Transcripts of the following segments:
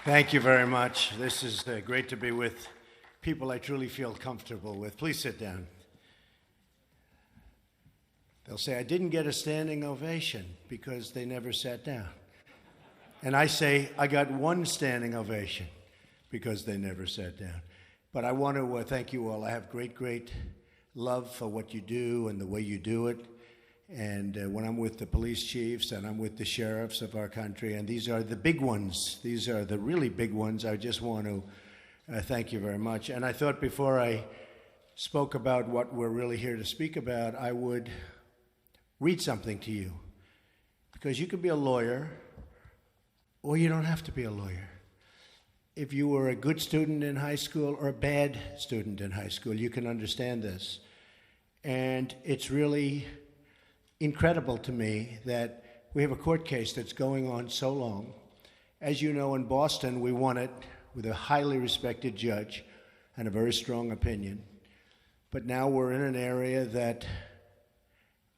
Thank you very much. This is great to be with people I truly feel comfortable with. Please sit down. They'll say, I didn't get a standing ovation because they never sat down. And I say, I got one standing ovation because they never sat down. But I want to thank you all. I have great love for what you do and the way you do it. And when I'm with the police chiefs and I'm with the sheriffs of our country, and these are the big ones, these are the really big ones, I just want to thank you very much. And I thought before I spoke about what we're really here to speak about, I would read something to you. Because you could be a lawyer, or you don't have to be a lawyer. If you were a good student in high school or a bad student in high school, you can understand this. And it's really incredible to me that we have a court case that's going on so long. As you know, in Boston, we won it with a highly respected judge and a very strong opinion. But now we're in an area that,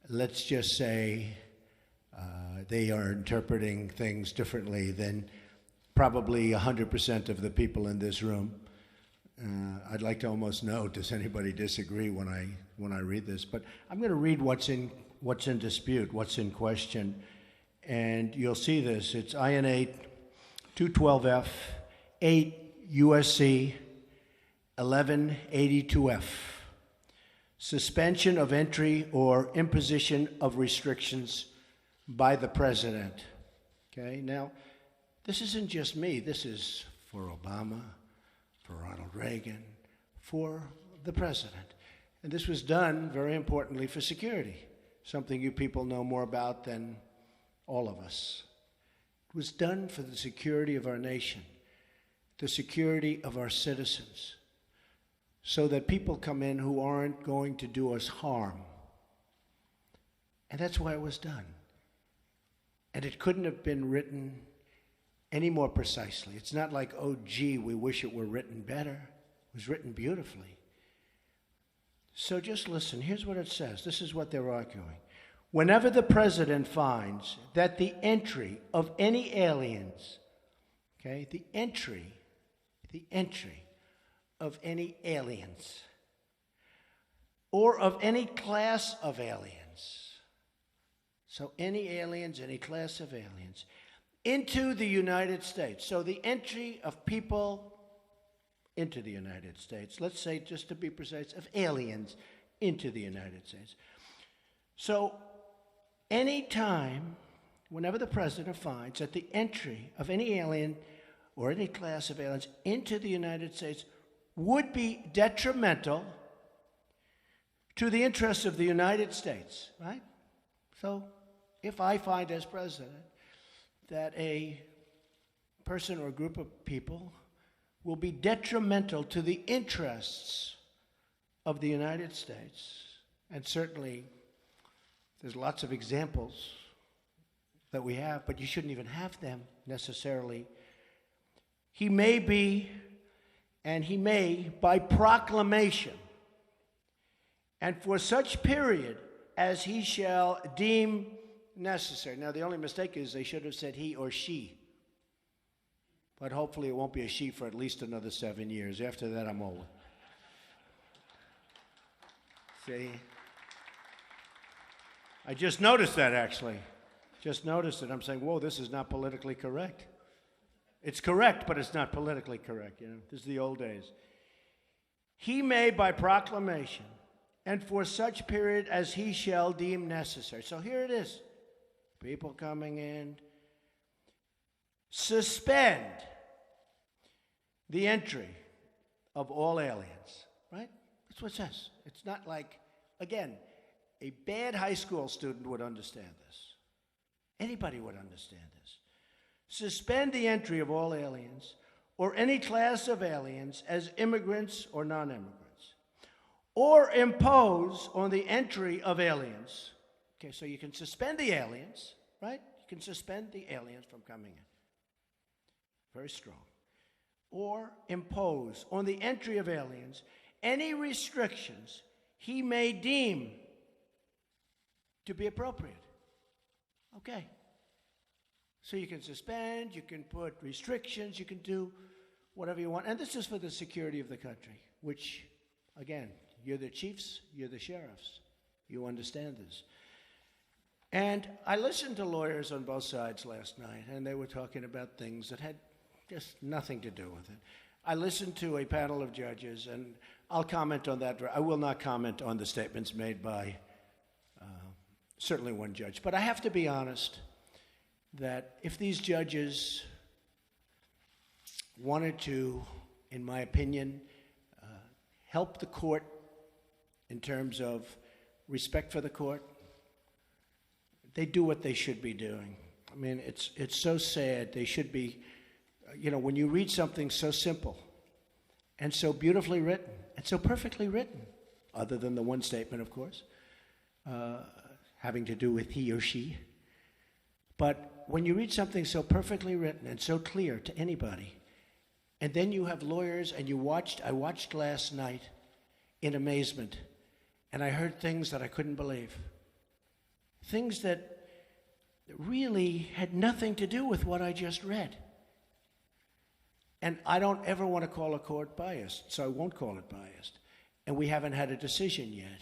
let's just say, they are interpreting things differently than probably 100% of the people in this room. I'd like to almost know, does anybody disagree when I read this? But I'm going to read what's in dispute, what's in question, and you'll see this. It's IN 8, 212F, 8 USC 1182F. Suspension of entry or imposition of restrictions by the president. Okay, now, this isn't just me. This is for Obama, for Ronald Reagan, for the president. And this was done, very importantly, for security, something you people know more about than all of us. It was done for the security of our nation, the security of our citizens, so that people come in who aren't going to do us harm. And that's why it was done. And it couldn't have been written any more precisely. It's not like, oh, gee, we wish it were written better. It was written beautifully. So just listen. Here's what it says. This is what they're arguing. Whenever the president finds that the entry of any aliens, okay, the entry of any aliens, or of any class of aliens, so any aliens, any class of aliens, into the United States. So the entry of people into the United States, let's say, just to be precise, of aliens into the United States. So any time, whenever the president finds that the entry of any alien or any class of aliens into the United States would be detrimental to the interests of the United States, right? So if I find as president that a person or a group of people will be detrimental to the interests of the United States, and certainly there's lots of examples that we have, but you shouldn't even have them necessarily. He may be, and he may, by proclamation, and for such period as he shall deem necessary. Now, the only mistake is they should have said he or she. But hopefully it won't be a she for at least another 7 years. After that, I'm over. See? I just noticed that, actually. Just noticed it. I'm saying, whoa, this is not politically correct. It's correct, but it's not politically correct. You know, this is the old days. He may, by proclamation, and for such period as he shall deem necessary. So here it is. People coming in. Suspend the entry of all aliens, right? That's what it says. It's not like, again, a bad high school student would understand this. Anybody would understand this. Suspend the entry of all aliens or any class of aliens as immigrants or non-immigrants, or impose on the entry of aliens. Okay, so you can suspend the aliens, right? You can suspend the aliens from coming in. Very strong. Or impose on the entry of aliens any restrictions he may deem to be appropriate. Okay. So you can suspend, you can put restrictions, you can do whatever you want. And this is for the security of the country, which, again, you're the chiefs, you're the sheriffs. You understand this. And I listened to lawyers on both sides last night, and they were talking about things that had just nothing to do with it. I listened to a panel of judges, and I'll comment on that. I will not comment on the statements made by certainly one judge. But I have to be honest that if these judges wanted to, in my opinion, help the court in terms of respect for the court, they do what they should be doing. I mean, it's so sad. They should be, when you read something so simple and so beautifully written and so perfectly written, other than the one statement, of course, having to do with he or she. But when you read something so perfectly written and so clear to anybody, and then you have lawyers, and I watched last night in amazement, and I heard things that I couldn't believe. Things that really had nothing to do with what I just read. And I don't ever want to call a court biased, so I won't call it biased. And we haven't had a decision yet.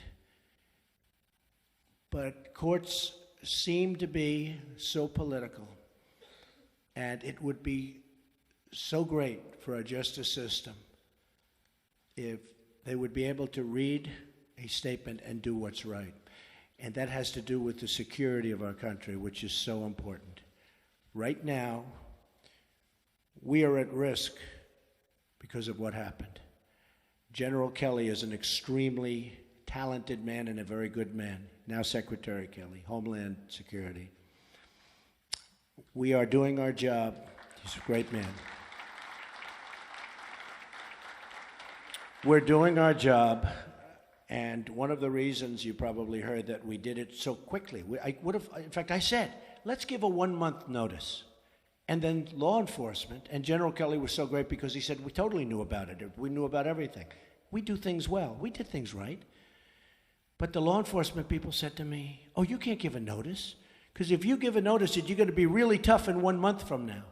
But courts seem to be so political, and it would be so great for our justice system if they would be able to read a statement and do what's right. And that has to do with the security of our country, which is so important. Right now, we are at risk because of what happened. General Kelly is an extremely talented man and a very good man. Now Secretary Kelly, Homeland Security. We are doing our job. He's a great man. We're doing our job, and one of the reasons you probably heard that we did it so quickly, I said, let's give a 1-month notice. And then law enforcement, and General Kelly was so great because he said, we totally knew about it. We knew about everything. We do things well. We did things right. But the law enforcement people said to me, oh, you can't give a notice. Because if you give a notice, you're going to be really tough in 1 month from now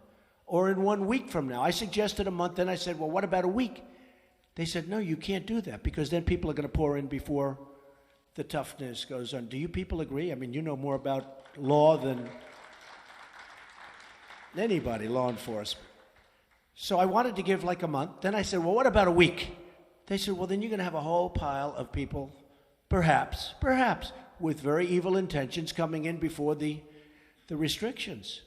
or in 1 week from now. I suggested a month, then I said, well, what about a week? They said, no, you can't do that because then people are going to pour in before the toughness goes on. Do you people agree? I mean, you know more about law than anybody, law enforcement. So I wanted to give like a month. Then I said, well, what about a week? They said, well, then you're going to have a whole pile of people, perhaps, with very evil intentions coming in before the restrictions.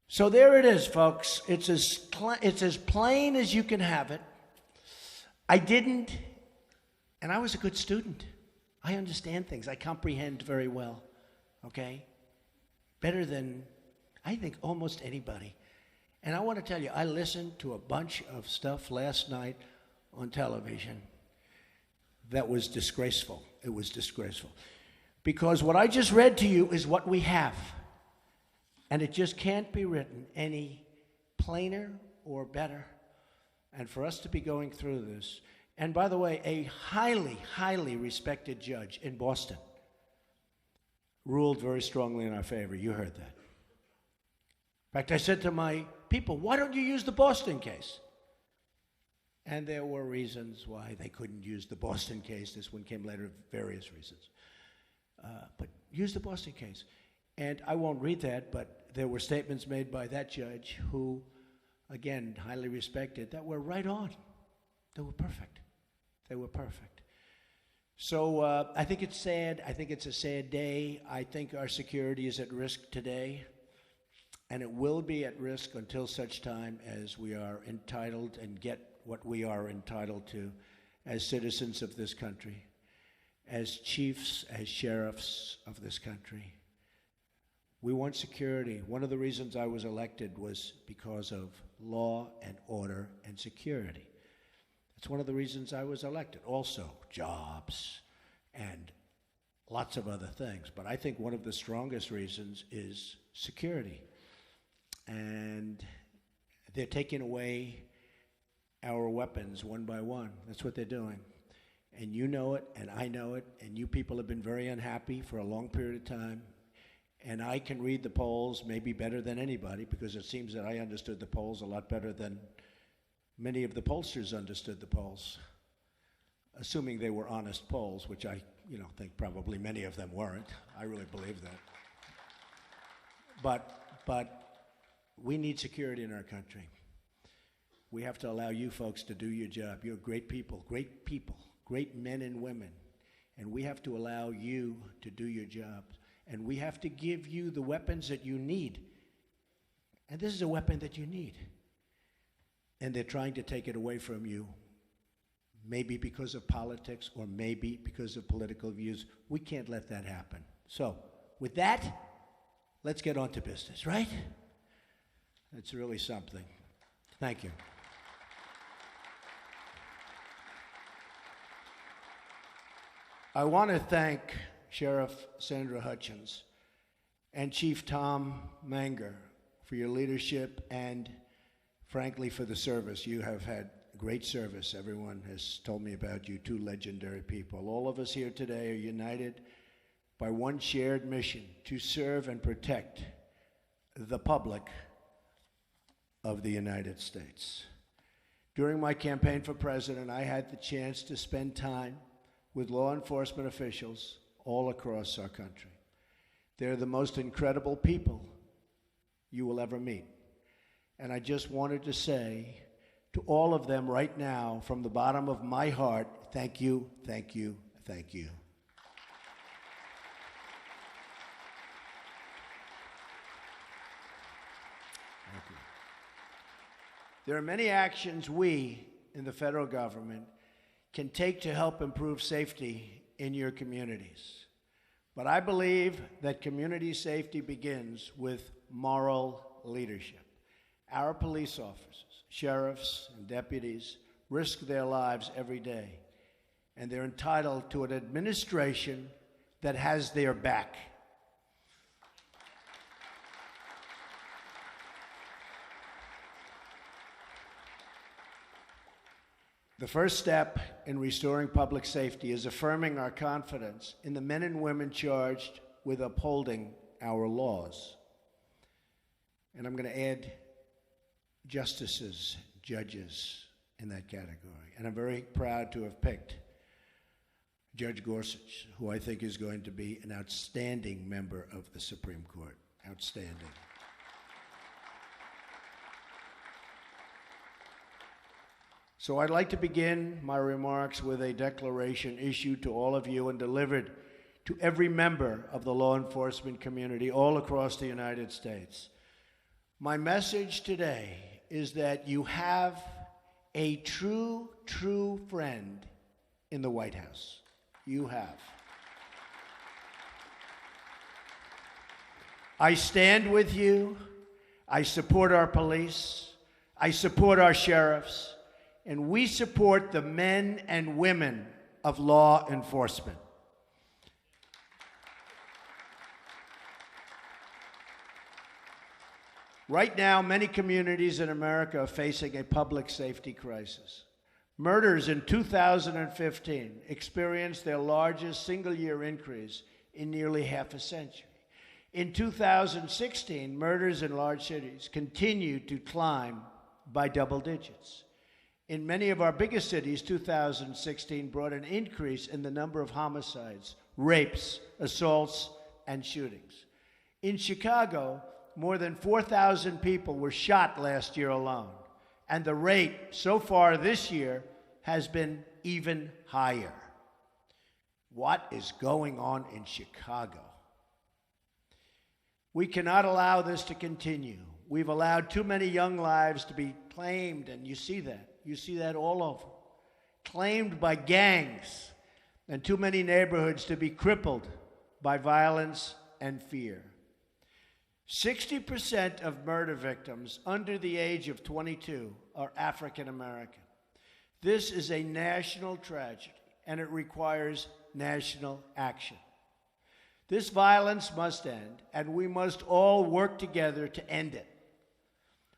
So there it is, folks. It's as plain as you can have it. I didn't, and I was a good student. I understand things. I comprehend very well, okay? Better than, I think, almost anybody. And I want to tell you, I listened to a bunch of stuff last night on television that was disgraceful. It was disgraceful. Because what I just read to you is what we have. And it just can't be written any plainer or better. And for us to be going through this, and by the way, a highly, highly respected judge in Boston ruled very strongly in our favor. You heard that. In fact, I said to my people, why don't you use the Boston case? And there were reasons why they couldn't use the Boston case. This one came later, various reasons. But use the Boston case. And I won't read that, but there were statements made by that judge who, again, highly respected, that were right on. They were perfect. They were perfect. So I think it's sad. I think it's a sad day. I think our security is at risk today. And it will be at risk until such time as we are entitled and get what we are entitled to as citizens of this country, as chiefs, as sheriffs of this country. We want security. One of the reasons I was elected was because of law and order and security. That's one of the reasons I was elected. Also, jobs and lots of other things. But I think one of the strongest reasons is security. And they're taking away our weapons one by one. That's what they're doing. And you know it, and I know it, and you people have been very unhappy for a long period of time. And I can read the polls maybe better than anybody, because it seems that I understood the polls a lot better than many of the pollsters understood the polls, assuming they were honest polls, which I think probably many of them weren't. I really believe that. But we need security in our country. We have to allow you folks to do your job. You're great people, great men and women. And we have to allow you to do your jobs. And we have to give you the weapons that you need. And this is a weapon that you need. And they're trying to take it away from you, maybe because of politics or maybe because of political views. We can't let that happen. So, with that, let's get on to business, right? It's really something. Thank you. I want to thank Sheriff Sandra Hutchins and Chief Tom Manger for your leadership and, frankly, for the service. You have had great service. Everyone has told me about you, two legendary people. All of us here today are united by one shared mission: to serve and protect the public of the United States. During my campaign for president, I had the chance to spend time with law enforcement officials all across our country. They're the most incredible people you will ever meet. And I just wanted to say to all of them right now, from the bottom of my heart, thank you, thank you, thank you. Thank you. There are many actions we in the federal government can take to help improve safety in your communities. But I believe that community safety begins with moral leadership. Our police officers, sheriffs, and deputies risk their lives every day, and they're entitled to an administration that has their back. The first step in restoring public safety is affirming our confidence in the men and women charged with upholding our laws. And I'm going to add justices, judges in that category. And I'm very proud to have picked Judge Gorsuch, who I think is going to be an outstanding member of the Supreme Court. Outstanding. So I'd like to begin my remarks with a declaration issued to all of you and delivered to every member of the law enforcement community all across the United States. My message today is that you have a true friend in the White House. You have. I stand with you. I support our police. I support our sheriffs. And we support the men and women of law enforcement. Right now, many communities in America are facing a public safety crisis. Murders in 2015 experienced their largest single-year increase in nearly half a century. In 2016, murders in large cities continued to climb by double digits. In many of our biggest cities, 2016 brought an increase in the number of homicides, rapes, assaults, and shootings. In Chicago, more than 4,000 people were shot last year alone, and the rate so far this year has been even higher. What is going on in Chicago? We cannot allow this to continue. We've allowed too many young lives to be claimed, and you see that. You see that all over. Claimed by gangs, and too many neighborhoods to be crippled by violence and fear. 60% of murder victims under the age of 22 are African American. This is a national tragedy, and it requires national action. This violence must end, and we must all work together to end it.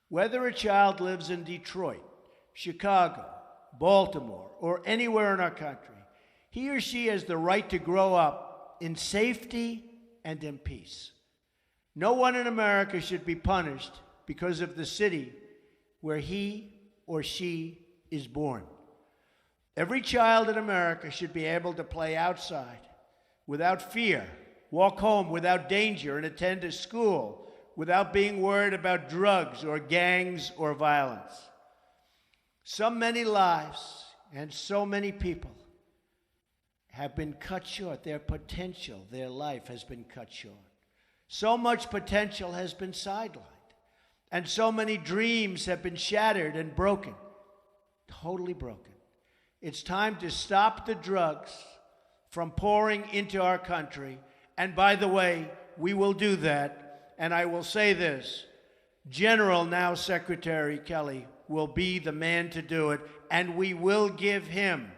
Whether a child lives in Detroit, Chicago, Baltimore, or anywhere in our country, he or she has the right to grow up in safety and in peace. No one in America should be punished because of the city where he or she is born. Every child in America should be able to play outside without fear, walk home without danger, and attend a school without being worried about drugs or gangs or violence. So many lives and so many people have been cut short. Their potential, their life has been cut short. So much potential has been sidelined. And so many dreams have been shattered and broken, totally broken. It's time to stop the drugs from pouring into our country. And by the way, we will do that. And I will say this, General, now Secretary Kelly, will be the man to do it. And we will give him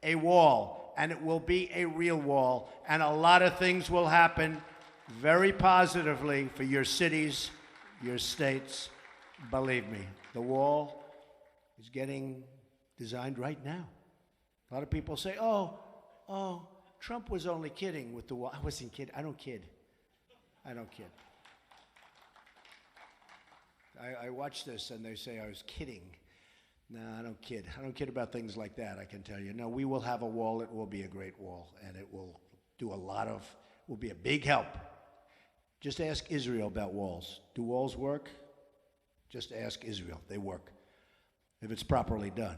a wall. And it will be a real wall. And a lot of things will happen very positively for your cities, your states. Believe me, the wall is getting designed right now. A lot of people say, oh, Trump was only kidding with the wall. I wasn't kidding. I don't kid. I watch this and they say I was kidding. No, I don't kid. I don't kid about things like that, I can tell you. No, we will have a wall. It will be a great wall, and it will do will be a big help. Just ask Israel about walls. Do walls work? Just ask Israel. They work, if it's properly done.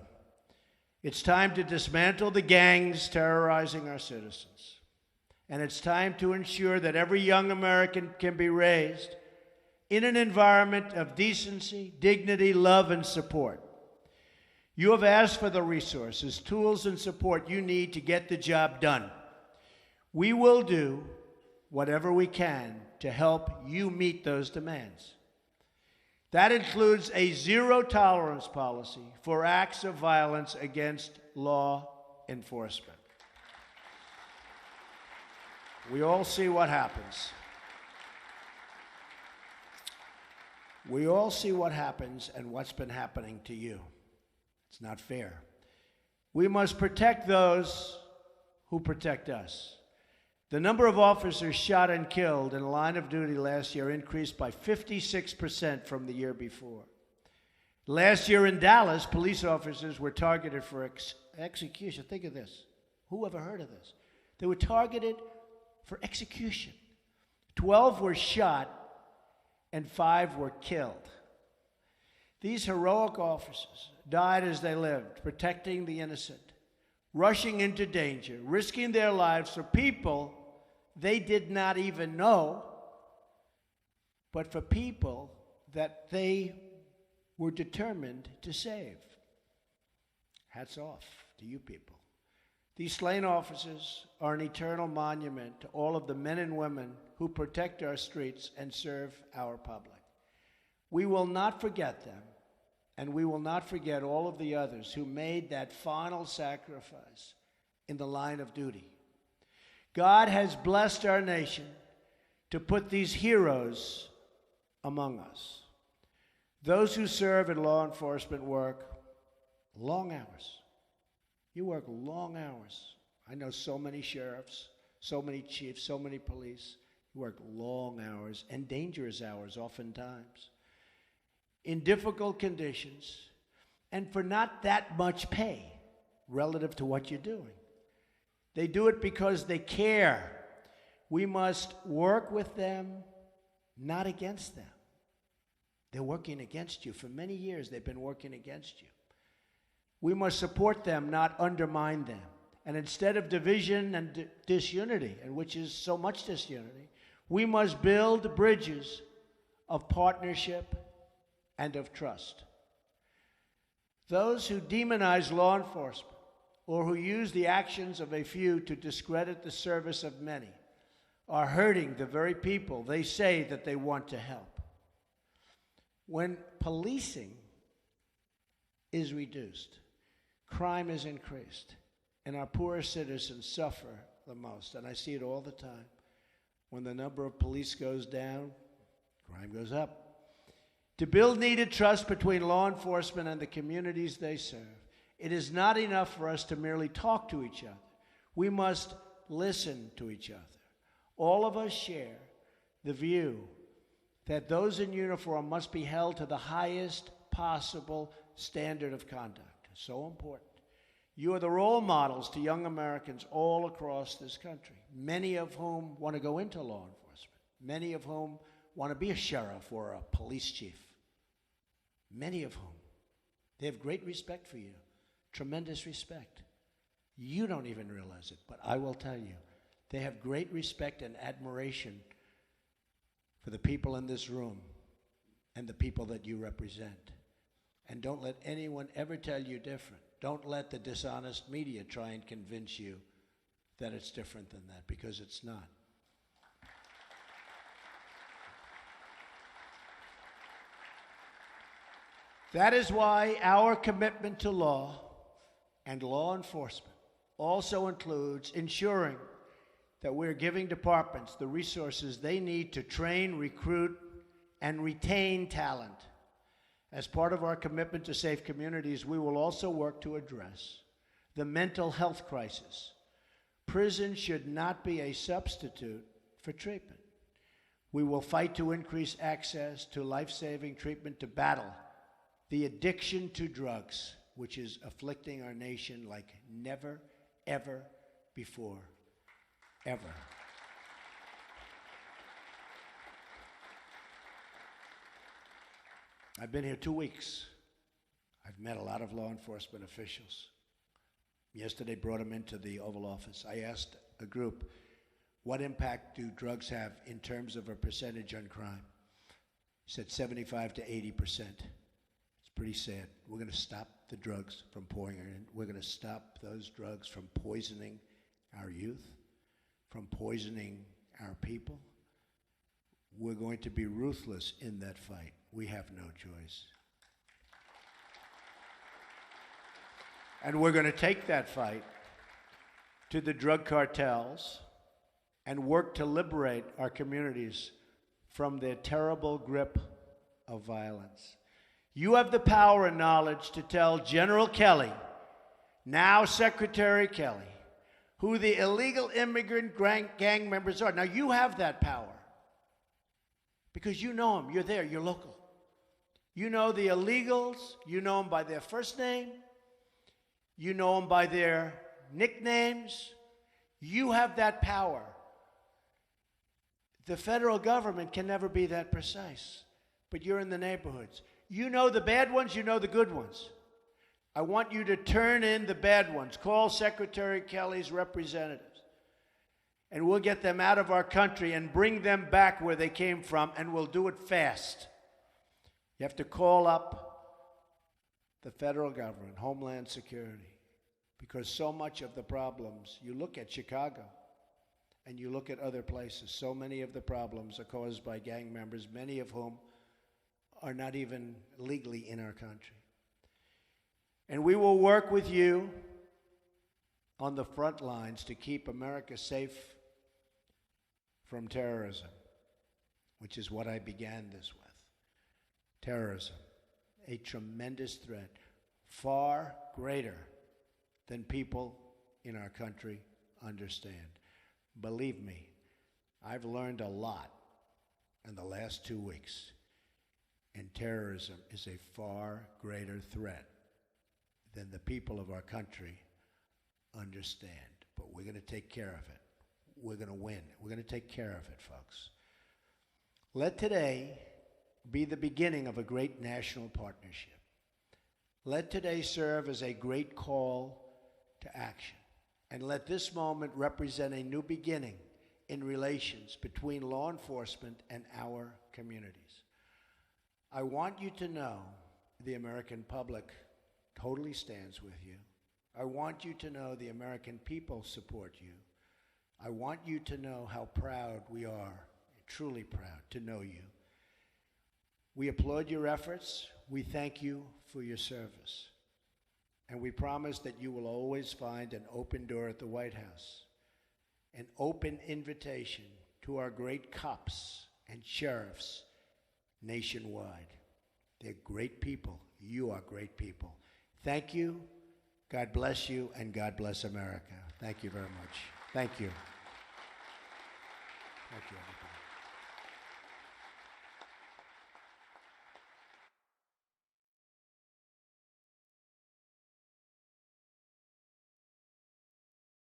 It's time to dismantle the gangs terrorizing our citizens. And it's time to ensure that every young American can be raised in an environment of decency, dignity, love, and support. You have asked for the resources, tools, and support you need to get the job done. We will do whatever we can to help you meet those demands. That includes a zero-tolerance policy for acts of violence against law enforcement. We all see what happens. We all see what happens and what's been happening to you. It's not fair. We must protect those who protect us. The number of officers shot and killed in the line of duty last year increased by 56% from the year before. Last year in Dallas, police officers were targeted for execution. Think of this. Who ever heard of this? They were targeted for execution. 12 were shot and 5 were killed. These heroic officers died as they lived, protecting the innocent, rushing into danger, risking their lives for people they did not even know, but for people that they were determined to save. Hats off to you people. These slain officers are an eternal monument to all of the men and women who protect our streets and serve our public. We will not forget them, and we will not forget all of the others who made that final sacrifice in the line of duty. God has blessed our nation to put these heroes among us. Those who serve in law enforcement work long hours. You work long hours. I know so many sheriffs, so many chiefs, so many police who work long hours and dangerous hours oftentimes in difficult conditions and for not that much pay relative to what you're doing. They do it because they care. We must work with them, not against them. They're working against you. For many years, they've been working against you. We must support them, not undermine them. And instead of division and disunity, and which is so much disunity, we must build bridges of partnership and of trust. Those who demonize law enforcement or who use the actions of a few to discredit the service of many are hurting the very people they say that they want to help. When policing is reduced, crime is increased, and our poorest citizens suffer the most. And I see it all the time. When the number of police goes down, crime goes up. To build needed trust between law enforcement and the communities they serve, it is not enough for us to merely talk to each other. We must listen to each other. All of us share the view that those in uniform must be held to the highest possible standard of conduct. So important. You are the role models to young Americans all across this country, many of whom want to go into law enforcement, many of whom want to be a sheriff or a police chief, many of whom. They have great respect for you, tremendous respect. You don't even realize it, but I will tell you, they have great respect and admiration for the people in this room and the people that you represent. And don't let anyone ever tell you different. Don't let the dishonest media try and convince you that it's different than that, because it's not. That is why our commitment to law and law enforcement also includes ensuring that we're giving departments the resources they need to train, recruit, and retain talent. As part of our commitment to safe communities, we will also work to address the mental health crisis. Prison should not be a substitute for treatment. We will fight to increase access to life-saving treatment to battle the addiction to drugs, which is afflicting our nation like never, ever before, ever. I've been here 2 weeks. I've met a lot of law enforcement officials. Yesterday, brought them into the Oval Office. I asked a group, what impact do drugs have in terms of a percentage on crime? He said 75 to 80%. It's pretty sad. We're going to stop the drugs from pouring in. We're going to stop those drugs from poisoning our youth, from poisoning our people. We're going to be ruthless in that fight. We have no choice. And we're going to take that fight to the drug cartels and work to liberate our communities from their terrible grip of violence. You have the power and knowledge to tell General Kelly, now Secretary Kelly, who the illegal immigrant gang members are. Now, you have that power because you know them. You're there. You're local. You know the illegals. You know them by their first name. You know them by their nicknames. You have that power. The federal government can never be that precise, but you're in the neighborhoods. You know the bad ones. You know the good ones. I want you to turn in the bad ones. Call Secretary Kelly's representatives, and we'll get them out of our country and bring them back where they came from, and we'll do it fast. You have to call up the federal government, Homeland Security, because so much of the problems, you look at Chicago and you look at other places, so many of the problems are caused by gang members, many of whom are not even legally in our country. And we will work with you on the front lines to keep America safe from terrorism, which is what I began this with. Terrorism, a tremendous threat, far greater than people in our country understand. Believe me, I've learned a lot in the last 2 weeks, and terrorism is a far greater threat than the people of our country understand. But we're going to take care of it. We're going to win. We're going to take care of it, folks. Let today be the beginning of a great national partnership. Let today serve as a great call to action. And let this moment represent a new beginning in relations between law enforcement and our communities. I want you to know the American public totally stands with you. I want you to know the American people support you. I want you to know how proud we are, truly proud to know you. We applaud your efforts. We thank you for your service. And we promise that you will always find an open door at the White House, an open invitation to our great cops and sheriffs nationwide. They're great people. You are great people. Thank you. God bless you, and God bless America. Thank you very much. Thank you. Thank you, everybody.